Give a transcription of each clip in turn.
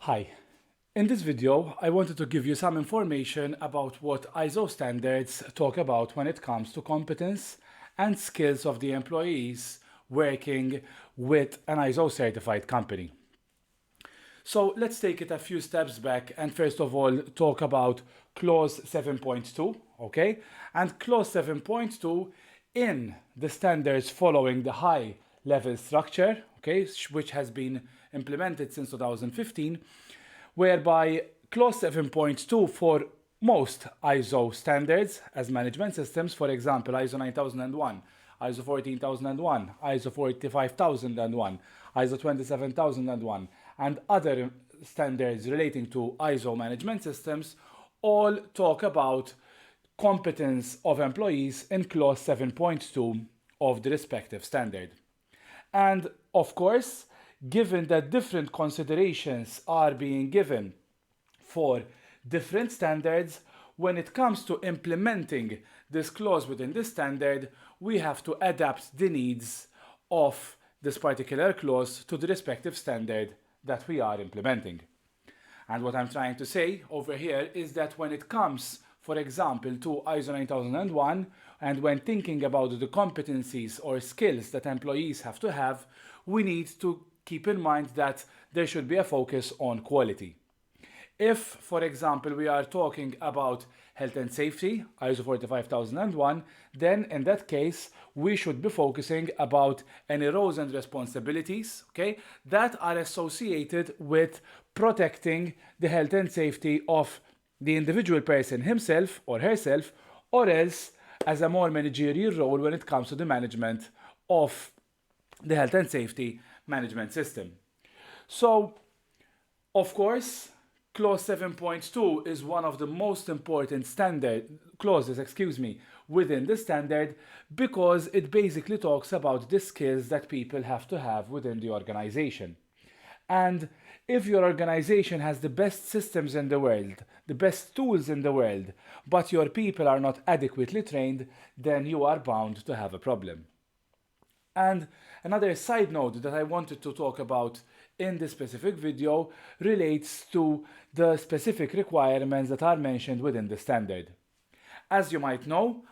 Hi. In this video, I wanted to give you some information about what ISO standards talk about when it comes to competence and skills of the employees working with an ISO certified company. So let's take it a few steps back and first of all talk about clause 7.2, okay? And clause 7.2 in the standards following the high level structure, okay, which has been implemented since 2015, whereby clause 7.2 for most ISO standards as management systems, for example, ISO 9001, ISO 14001, ISO 45001, ISO 27001, and other standards relating to ISO management systems all talk about competence of employees in clause 7.2 of the respective standard. And of course, given that different considerations are being given for different standards, when it comes to implementing this clause within this standard, we have to adapt the needs of this particular clause to the respective standard that we are implementing. And what I'm trying to say over here is that when it comes, for example, to ISO 9001, and when thinking about the competencies or skills that employees have to have, we need to keep in mind that there should be a focus on quality. If, for example, we are talking about health and safety, ISO 45001, then in that case, we should be focusing about any roles and responsibilities, okay, that are associated with protecting the health and safety of the individual person himself or herself, or else as a more managerial role when it comes to the management of the health and safety management system. So, of course, clause 7.2 is one of the most important clauses within the standard, because it basically talks about the skills that people have to have within the organization. And if your organization has the best systems in the world, the best tools in the world, but your people are not adequately trained, then you are bound to have a problem. And another side note that I wanted to talk about in this specific video relates to the specific requirements that are mentioned within the standard. As you might know,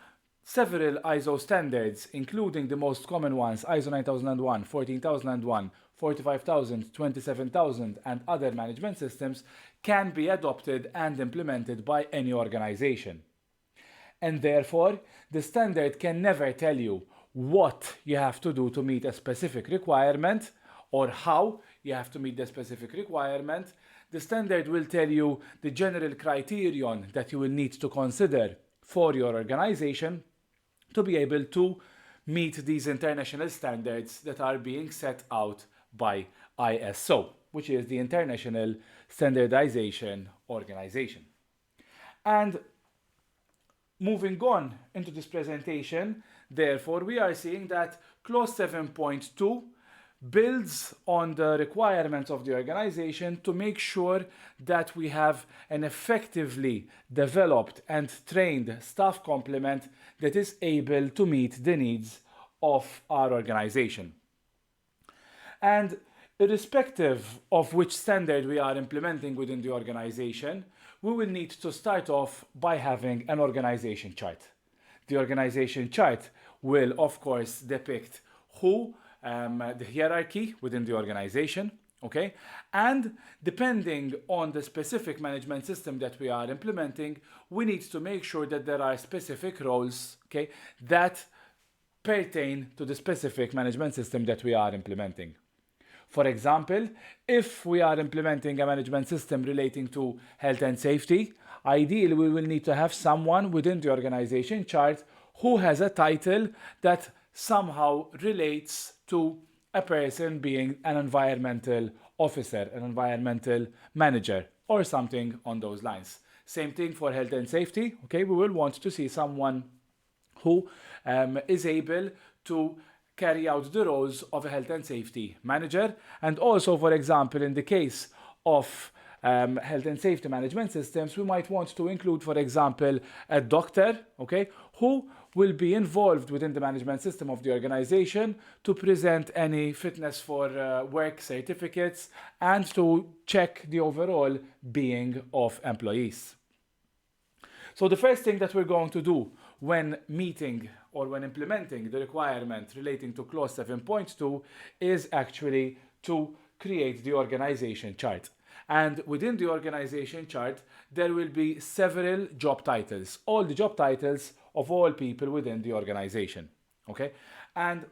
several ISO standards, including the most common ones, ISO 9001, 14001, 45000, 27000, and other management systems, can be adopted and implemented by any organization. And therefore, the standard can never tell you what you have to do to meet a specific requirement or how you have to meet the specific requirement. The standard will tell you the general criterion that you will need to consider for your organization to be able to meet these international standards that are being set out by ISO, which is the International Standardization Organization. And moving on into this presentation, therefore, we are seeing that clause 7.2 builds on the requirements of the organization to make sure that we have an effectively developed and trained staff complement that is able to meet the needs of our organization. And irrespective of which standard we are implementing within the organization, we will need to start off by having an organization chart. The organization chart will, of course, depict the hierarchy within the organization, okay? And depending on the specific management system that we are implementing, we need to make sure that there are specific roles, okay, that pertain to the specific management system that we are implementing. For example, if we are implementing a management system relating to health and safety, ideally we will need to have someone within the organization chart who has a title that somehow relates to a person being an environmental officer, an environmental manager, or something on those lines. Same thing for health and safety, okay? We will want to see someone who is able to carry out the roles of a health and safety manager. And also, for example, in the case of health and safety management systems, we might want to include, for example, a doctor, okay, who will be involved within the management system of the organization to present any fitness for work certificates and to check the overall being of employees. So the first thing that we're going to do when meeting or when implementing the requirement relating to clause 7.2 is actually to create the organization chart. And within the organization chart, there will be several job titles, all the job titles of all people within the organization. Okay? And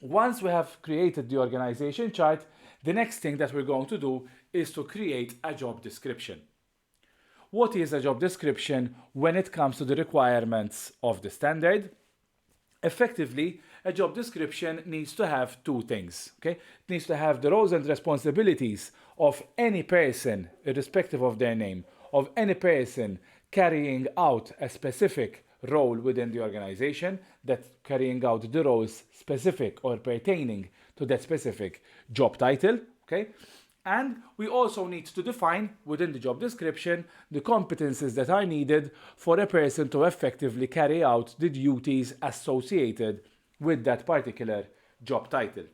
once we have created the organization chart, the next thing that we're going to do is to create a job description. What is a job description when it comes to the requirements of the standard? Effectively, a job description needs to have two things. Okay? It needs to have the roles and responsibilities of any person, irrespective of their name, of any person carrying out a specific role within the organization, that carrying out the roles specific or pertaining to that specific job title. Okay? And we also need to define within the job description the competencies that are needed for a person to effectively carry out the duties associated with that particular job title.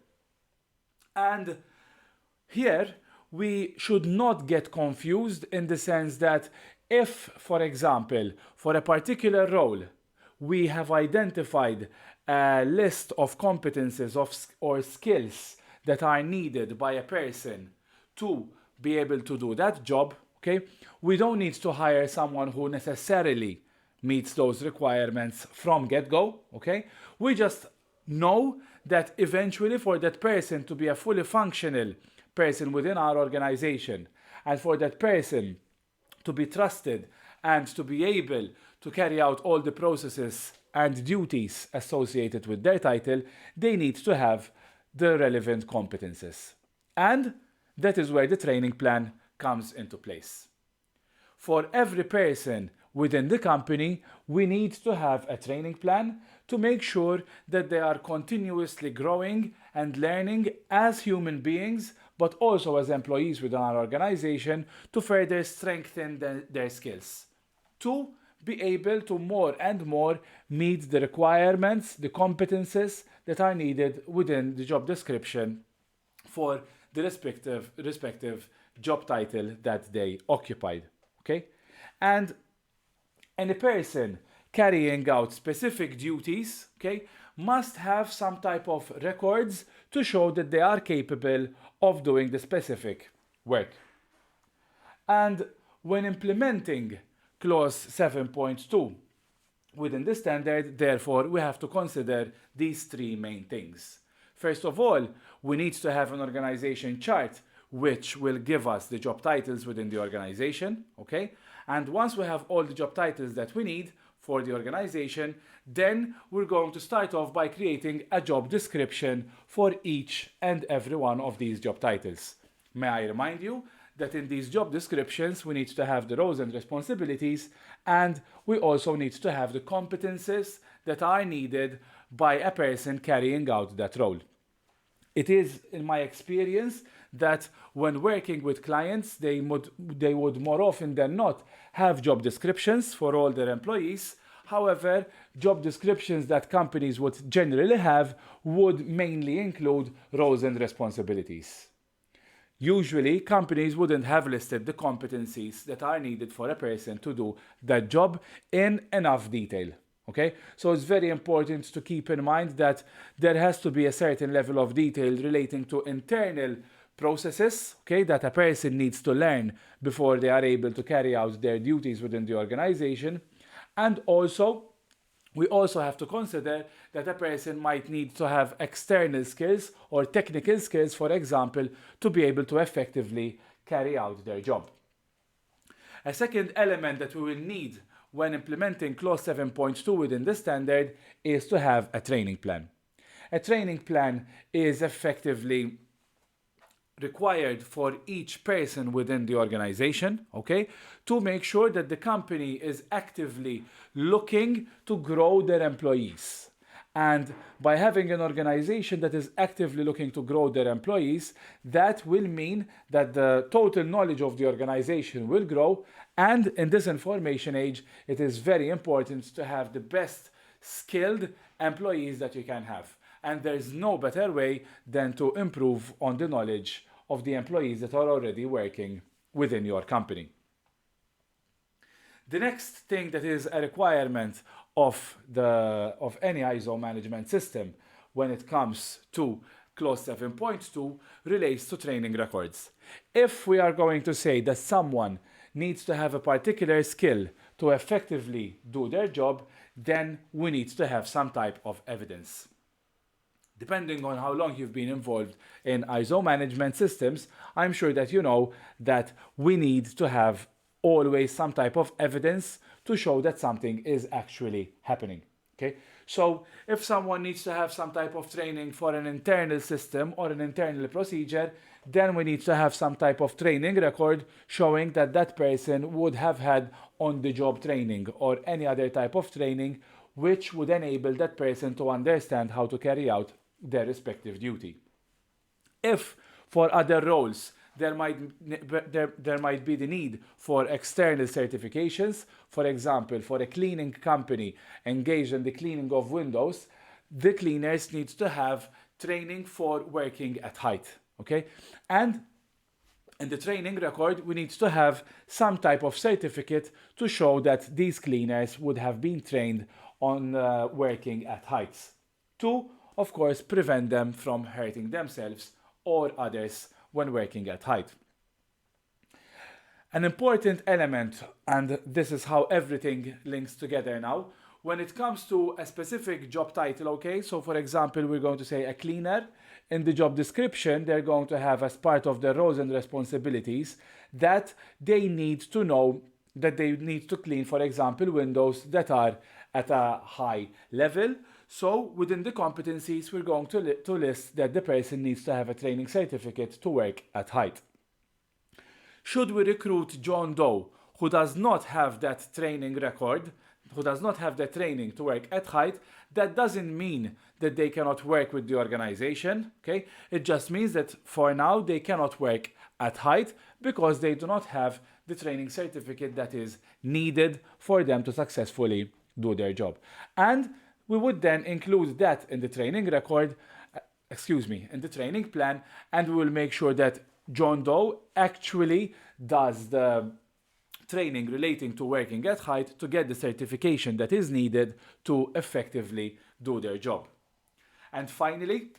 And here we should not get confused in the sense that if, for example, for a particular role, we have identified a list of competencies or skills that are needed by a person to be able to do that job, okay? We don't need to hire someone who necessarily meets those requirements from get-go, okay? We just know that eventually for that person to be a fully functional person within our organization and for that person to be trusted and to be able to carry out all the processes and duties associated with their title, they need to have the relevant competences. And that is where the training plan comes into place. For every person within the company, we need to have a training plan to make sure that they are continuously growing and learning as human beings, but also as employees within our organization to further strengthen their skills, to be able to more and more meet the requirements, the competences that are needed within the job description for the respective job title that they occupied. Okay? And any person carrying out specific duties, okay, must have some type of records to show that they are capable of doing the specific work. And when implementing clause 7.2 within the standard, therefore, we have to consider these three main things. First of all, we need to have an organization chart which will give us the job titles within the organization, okay? And once we have all the job titles that we need for the organization, then we're going to start off by creating a job description for each and every one of these job titles. May I remind you that in these job descriptions, we need to have the roles and responsibilities, and we also need to have the competences that are needed by a person carrying out that role. It is, in my experience, that when working with clients, they would more often than not have job descriptions for all their employees. However, job descriptions that companies would generally have would mainly include roles and responsibilities. Usually, companies wouldn't have listed the competencies that are needed for a person to do that job in enough detail. Okay? So it's very important to keep in mind that there has to be a certain level of detail relating to internal processes, okay, that a person needs to learn before they are able to carry out their duties within the organization. And also, we also have to consider that a person might need to have external skills or technical skills, for example, to be able to effectively carry out their job. A second element that we will need when implementing clause 7.2 within the standard is to have a training plan. A training plan is effectively required for each person within the organization, okay, to make sure that the company is actively looking to grow their employees. And by having an organization that is actively looking to grow their employees, that will mean that the total knowledge of the organization will grow. And in this information age, it is very important to have the best skilled employees that you can have. And there's no better way than to improve on the knowledge of the employees that are already working within your company. The next thing that is a requirement of any ISO management system when it comes to clause 7.2 relates to training records. If we are going to say that someone needs to have a particular skill to effectively do their job, then we need to have some type of evidence. Depending on how long you've been involved in ISO management systems, I'm sure that you know that we need to have always some type of evidence to show that something is actually happening. Okay? So if someone needs to have some type of training for an internal system or an internal procedure, then we need to have some type of training record showing that that person would have had on-the-job training or any other type of training which would enable that person to understand how to carry out their respective duty. If for other roles there might be the need for external certifications, for example, for a cleaning company engaged in the cleaning of windows, the cleaners need to have training for working at height, okay? And in the training record, we need to have some type of certificate to show that these cleaners would have been trained on working at heights to, of course, prevent them from hurting themselves or others when working at height. An important element, and this is how everything links together now, when it comes to a specific job title, okay, so for example, we're going to say a cleaner. In the job description, they're going to have as part of their roles and responsibilities that they need to know that they need to clean, for example, windows that are at a high level. So within the competencies, we're going to list that the person needs to have a training certificate to work at height. Should we recruit John Doe, who does not have that training record, who does not have the training to work at height, that doesn't mean that they cannot work with the organization, okay? It just means that for now they cannot work at height because they do not have the training certificate that is needed for them to successfully do their job. And we would then include that in the training record, in the training plan, and we will make sure that John Doe actually does the training relating to working at height to get the certification that is needed to effectively do their job. And finally,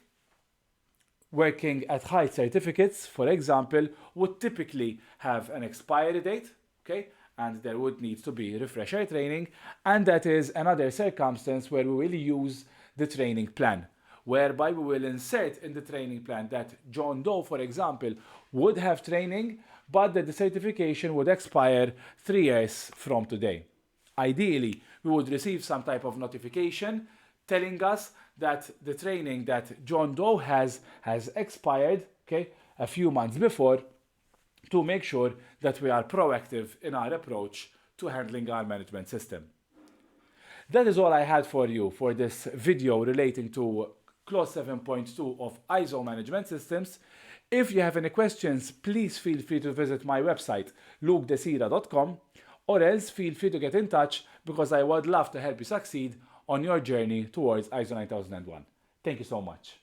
working at height certificates, for example, would typically have an expiry date, okay? And there would need to be refresher training, and that is another circumstance where we will use the training plan, whereby we will insert in the training plan that John Doe, for example, would have training, but that the certification would expire 3 years from today. Ideally, we would receive some type of notification telling us that the training that John Doe has expired, okay, a few months before, to make sure that we are proactive in our approach to handling our management system. That is all I had for you for this video relating to clause 7.2 of ISO management systems. If you have any questions, please feel free to visit my website, lukdesira.com, or else feel free to get in touch because I would love to help you succeed on your journey towards ISO 9001. Thank you so much.